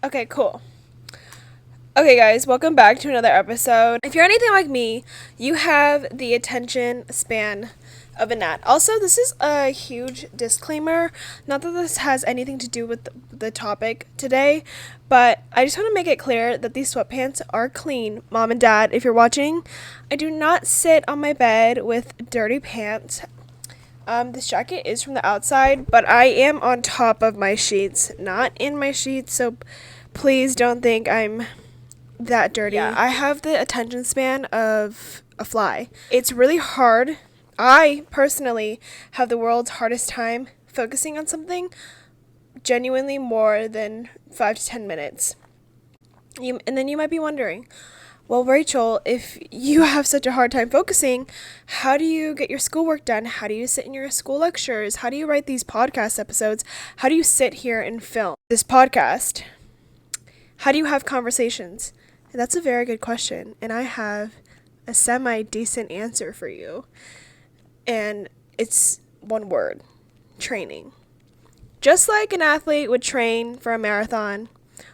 Okay, cool. Okay, guys, welcome back to another episode. If you're anything like me, you have the attention span of a gnat. Also, this is a huge disclaimer. Not that this has anything to do with the topic today, but I just want to make it clear that these sweatpants are clean. Mom and Dad, if you're watching, I do not sit on my bed with dirty pants. This jacket is from the outside, but I am on top of my sheets, not in my sheets, so please don't think I'm that dirty. Yeah, I have the attention span of a fly. It's really hard. I personally have the world's hardest time focusing on something genuinely more than 5 to 10 minutes. And then you might be wondering, well, Rachel, if you have such a hard time focusing, how do you get your schoolwork done? How do you sit in your school lectures? How do you write these podcast episodes? How do you sit here and film this podcast? How do you have conversations? That's a very good question, and I have a semi-decent answer for you. And it's one word: training. Just like an athlete would train for a marathon,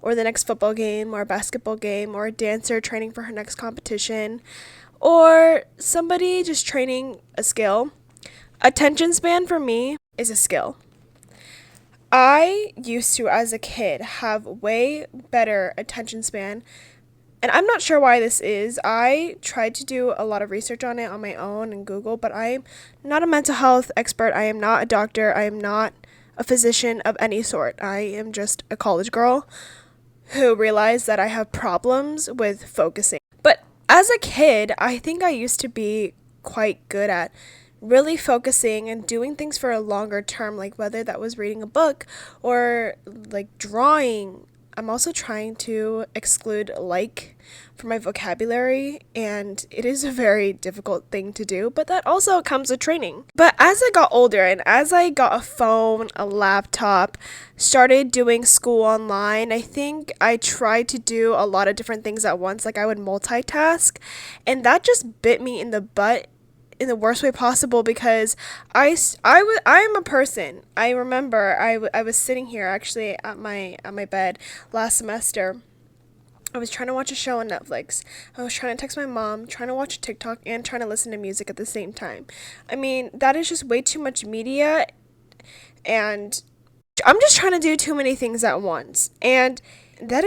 or the next football game, or a basketball game, or a dancer training for her next competition, or somebody just training a skill, attention span for me is a skill. I used to, as a kid, have way better attention span, and I'm not sure why this is. I tried to do a lot of research on it on my own and Google, but I'm not a mental health expert. I am not a doctor. I am not a physician of any sort. I am just a college girl who realized that I have problems with focusing. But as a kid, I think I used to be quite good at really focusing and doing things for a longer term, like whether that was reading a book or like drawing. I'm also trying to exclude like from my vocabulary, and it is a very difficult thing to do, but that also comes with training. But as I got older and as I got a phone, a laptop, started doing school online, I think I tried to do a lot of different things at once. Like I would multitask, and that just bit me in the butt in the worst way possible, because I am a person. I remember I was sitting here actually at my bed last semester. I was trying to watch a show on Netflix. I was trying to text my mom, trying to watch TikTok, and trying to listen to music at the same time. I mean, that is just way too much media, and I'm just trying to do too many things at once. And that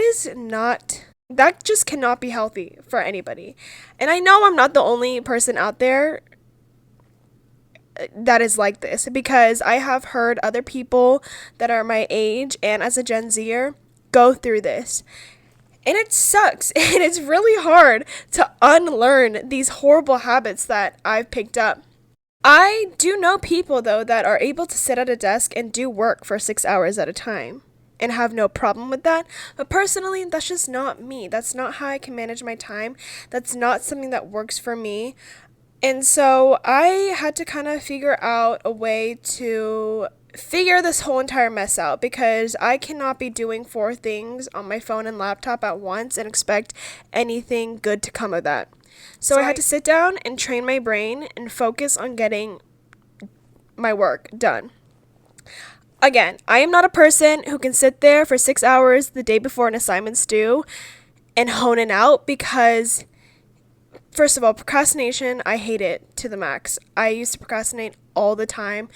just cannot be healthy for anybody. And I know I'm not the only person out there that is like this, because I have heard other people that are my age and as a Gen Zer go through this. And it sucks. And it's really hard to unlearn these horrible habits that I've picked up. I do know people, though, that are able to sit at a desk and do work for 6 hours at a time and have no problem with that. But personally, that's just not me. That's not how I can manage my time. That's not something that works for me. And so I had to kind of figure out a way to figure this whole entire mess out, because I cannot be doing 4 things on my phone and laptop at once and expect anything good to come of that. So I had to sit down and train my brain and focus on getting my work done. Again, I am not a person who can sit there for 6 hours the day before an assignment's due and hone it out, because first of all, procrastination, I hate it to the max. I used to procrastinate all the time.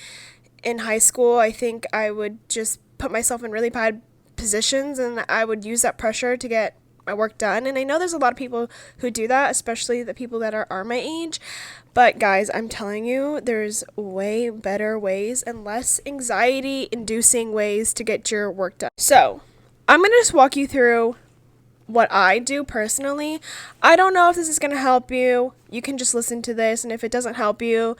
In high school, I think I would just put myself in really bad positions, and I would use that pressure to get my work done. And I know there's a lot of people who do that, especially the people that are my age. But guys, I'm telling you, there's way better ways and less anxiety-inducing ways to get your work done. So, I'm going to just walk you through what I do personally. I don't know if this is going to help you. You can just listen to this, and if it doesn't help you,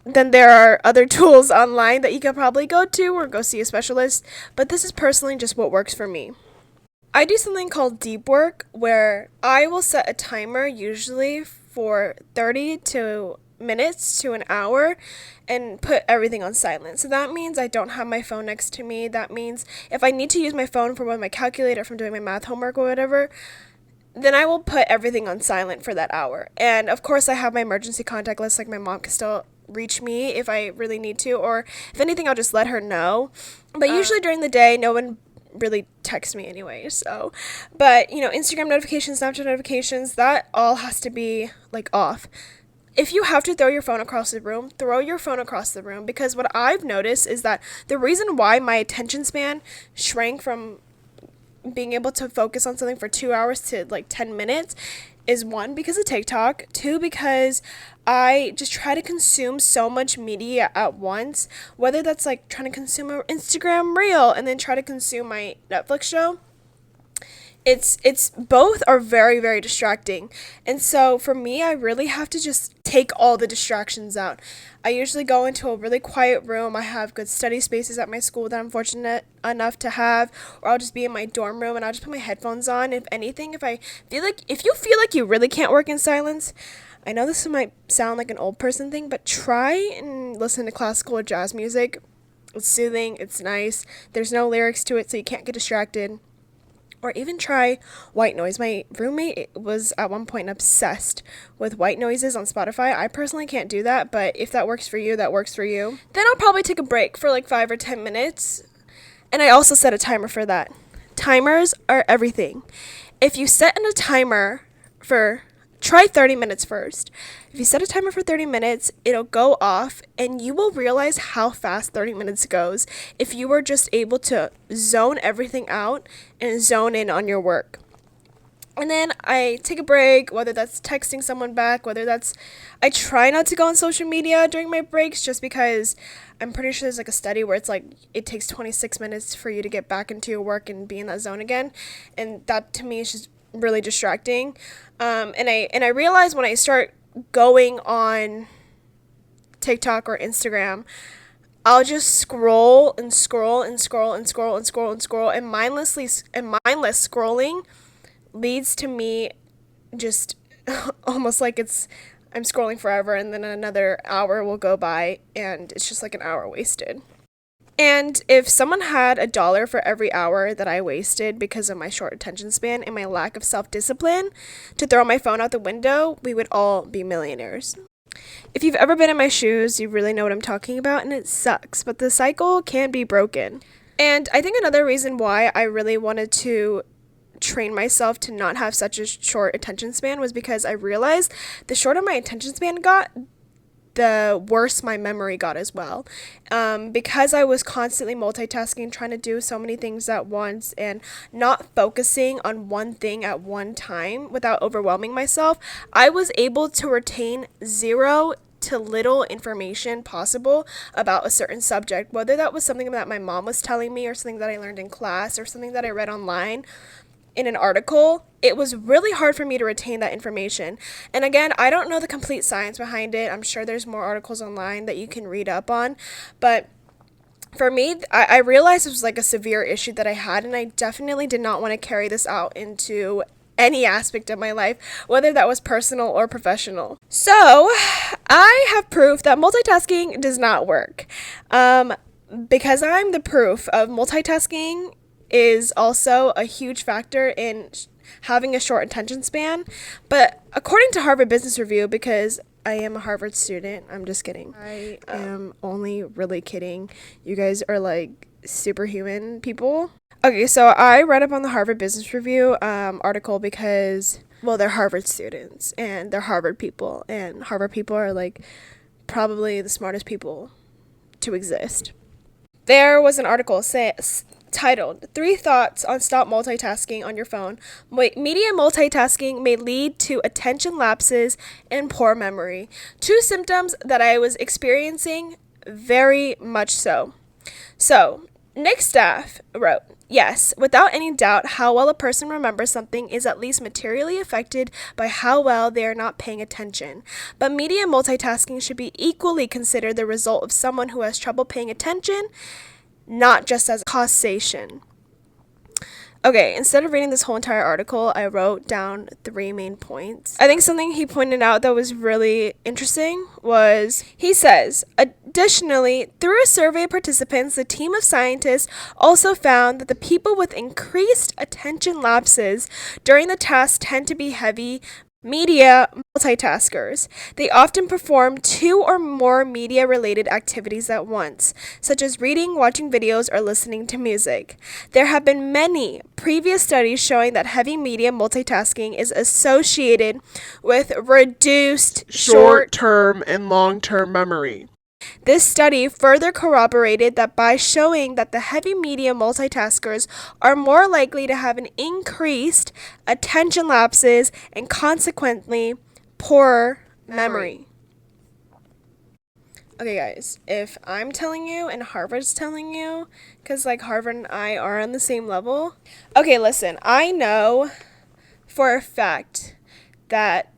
then there are other tools online that you could probably go to or go see a specialist. But this is personally just what works for me. I do something called deep work, where I will set a timer usually for 30 minutes to an hour and put everything on silent. So that means I don't have my phone next to me. That means if I need to use my phone for my calculator, if I'm doing my math homework or whatever, then I will put everything on silent for that hour. And of course I have my emergency contact list, like my mom can still reach me if I really need to, or if anything, I'll just let her know. But usually during the day, no one really texts me anyway, so. But, Instagram notifications, Snapchat notifications, that all has to be, like, off. If you have to throw your phone across the room, throw your phone across the room, because what I've noticed is that the reason why my attention span shrank from being able to focus on something for 2 hours to like 10 minutes is, one, because of TikTok, two, because I just try to consume so much media at once, whether that's like trying to consume an Instagram reel and then try to consume my Netflix show. It's both are very, very distracting. And so for me, I really have to just take all the distractions out. I usually go into a really quiet room. I have good study spaces at my school that I'm fortunate enough to have, or I'll just be in my dorm room and I'll just put my headphones on. If anything, if you feel like you really can't work in silence, I know this might sound like an old person thing, but try and listen to classical or jazz music. It's soothing, it's nice. There's no lyrics to it, so you can't get distracted. Or even try white noise. My roommate was at one point obsessed with white noises on Spotify. I personally can't do that, but if that works for you, that works for you. Then I'll probably take a break for like 5 or 10 minutes. And I also set a timer for that. Timers are everything. If you set a timer try 30 minutes first. If you set a timer for 30 minutes, it'll go off and you will realize how fast 30 minutes goes if you were just able to zone everything out and zone in on your work. And then I take a break, whether that's texting someone back, I try not to go on social media during my breaks just because I'm pretty sure there's like a study where it's like it takes 26 minutes for you to get back into your work and be in that zone again. And that to me is just really distracting. And I realize when I start going on TikTok or Instagram, I'll just scroll and scroll and scroll and scroll and scroll and scroll, and mindless scrolling leads to me just almost like I'm scrolling forever, and then another hour will go by and it's just like an hour wasted. And if someone had $1 for every hour that I wasted because of my short attention span and my lack of self-discipline to throw my phone out the window, we would all be millionaires. If you've ever been in my shoes, you really know what I'm talking about, and it sucks, but the cycle can be broken. And I think another reason why I really wanted to train myself to not have such a short attention span was because I realized the shorter my attention span got, the worse my memory got as well. Because I was constantly multitasking, trying to do so many things at once and not focusing on one thing at one time without overwhelming myself, I was able to retain zero to little information possible about a certain subject, whether that was something that my mom was telling me or something that I learned in class or something that I read online in an article. It was really hard for me to retain that information. And again, I don't know the complete science behind it. I'm sure there's more articles online that you can read up on. But for me, I realized it was like a severe issue that I had, and I definitely did not want to carry this out into any aspect of my life, whether that was personal or professional. So I have proof that multitasking does not work. Because I'm the proof of multitasking is also a huge factor in having a short attention span. But according to Harvard Business Review, because I am a Harvard student, I'm just kidding. I am only really kidding. You guys are like superhuman people. Okay, so I read up on the Harvard Business Review article because, well, they're Harvard students and they're Harvard people, and Harvard people are like probably the smartest people to exist. There was an article titled 3 Thoughts on Stop Multitasking on Your Phone. Media multitasking may lead to attention lapses and poor memory. 2 symptoms that I was experiencing, very much so. So, Nick Staff wrote, yes, without any doubt, how well a person remembers something is at least materially affected by how well they are not paying attention. But media multitasking should be equally considered the result of someone who has trouble paying attention, not just as causation. Okay, instead of reading this whole entire article, I wrote down 3 main points. I think something he pointed out that was really interesting was, he says, additionally, through a survey of participants, the team of scientists also found that the people with increased attention lapses during the task tend to be heavy Media multitaskers. They often perform two or more media related activities at once, such as reading, watching videos, or listening to music. There have been many previous studies showing that heavy media multitasking is associated with reduced Short-term and long-term memory. This study further corroborated that by showing that the heavy media multitaskers are more likely to have an increased attention lapses and consequently poorer memory. Okay, guys, if I'm telling you and Harvard's telling you, because like Harvard and I are on the same level. Okay, listen, I know for a fact that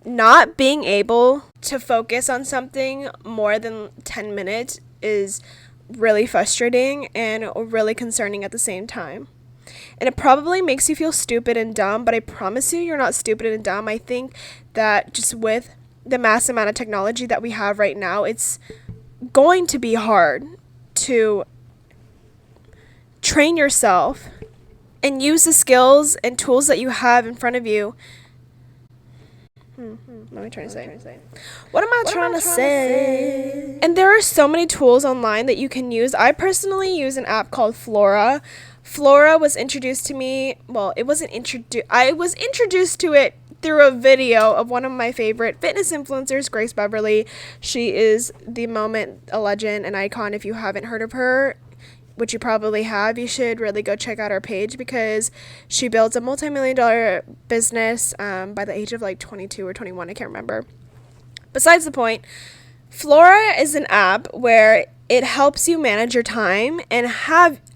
not being able to focus on something more than 10 minutes is really frustrating and really concerning at the same time. And it probably makes you feel stupid and dumb, but I promise you're not stupid and dumb. I think that just with the mass amount of technology that we have right now, it's going to be hard to train yourself and use the skills and tools that you have in front of you. What am I trying to say? What am I trying to say? And there are so many tools online that you can use. I personally use an app called Flora. Flora was introduced to me. Well, it wasn't introduced. I was introduced to it through a video of one of my favorite fitness influencers, Grace Beverly. She is the moment a legend, an icon. If you haven't heard of her, which you probably have, you should really go check out our page because she builds a multi-million-dollar business by the age of like 22 or 21. I can't remember. Besides the point, Flora is an app where it helps you manage your time and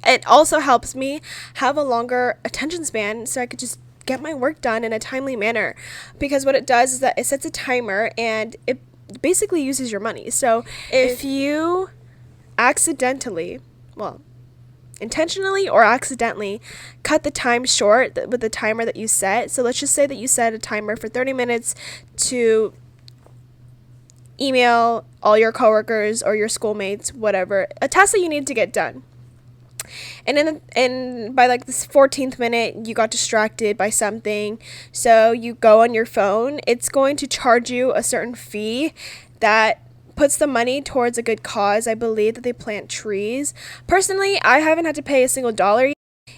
it also helps me have a longer attention span so I could just get my work done in a timely manner. Because what it does is that it sets a timer and it basically uses your money. So if you accidentally, well, intentionally or accidentally cut the time short with the timer that you set. So let's just say that you set a timer for 30 minutes to email all your coworkers or your schoolmates, whatever, a task that you need to get done. And by like this 14th minute, you got distracted by something. So you go on your phone. It's going to charge you a certain fee that puts the money towards a good cause. I believe that they plant trees. Personally, I haven't had to pay a single dollar.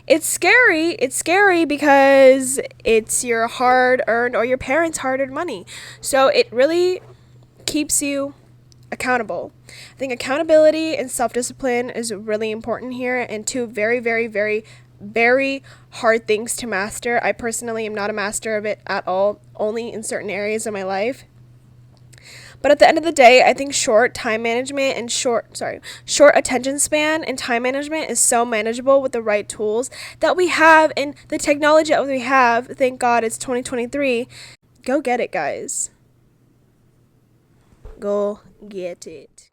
It's scary. It's scary because it's your hard-earned or your parents' hard-earned money. So it really keeps you accountable. I think accountability and self-discipline is really important here, and two very, very, very, very hard things to master. I personally am not a master of it at all, only in certain areas of my life. But at the end of the day, I think short attention span and time management is so manageable with the right tools that we have and the technology that we have. Thank God it's 2023. Go get it, guys. Go get it.